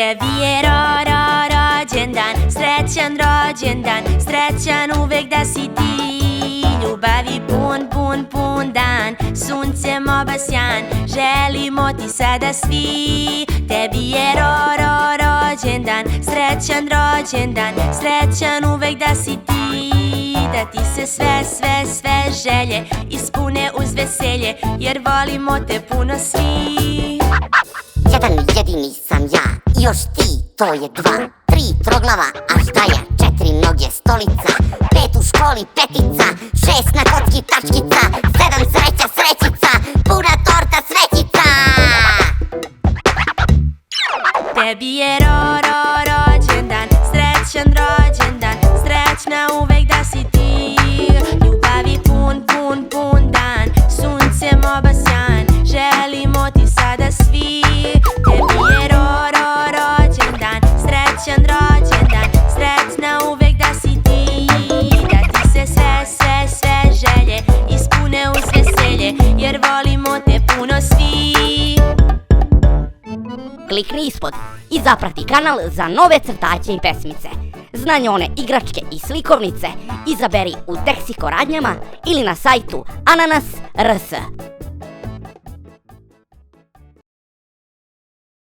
Tebi je rođendan, srećan rođendan, srećan uvek da si ti. Ljubavi pun, pun, pun dan, suncem obasjan, želimo ti sada svi. Tebi je rođendan, srećan rođendan, srećan uvek da si ti. Da ti se sve želje ispune uz veselje, jer volimo te puno svi. Jedan jedini sam ja i još ti, to je 2, 3 troglava, a šta je 4 noge stolica, 5 u školi petica, 6 na kocki tačkica, 7 sreća srećica, puna torta srećica. Tebi je rođendan, srećan rođendan, srećna uvek da si ti. Ljubavi pun, pun, pun dan, suncem obasjan, želimo ti sada svi. Tebi je rođendan, srećan rođendan, srećna uvek da si ti. Da ti se sve želje ispune uz veselje, jer volimo te puno svi. Klikni ispod i zaprati kanal za nove crtaće i pesmice. Znanjone, igračke i slikovnice izaberi u Texiko radnjama ili na sajtu ananas.rs.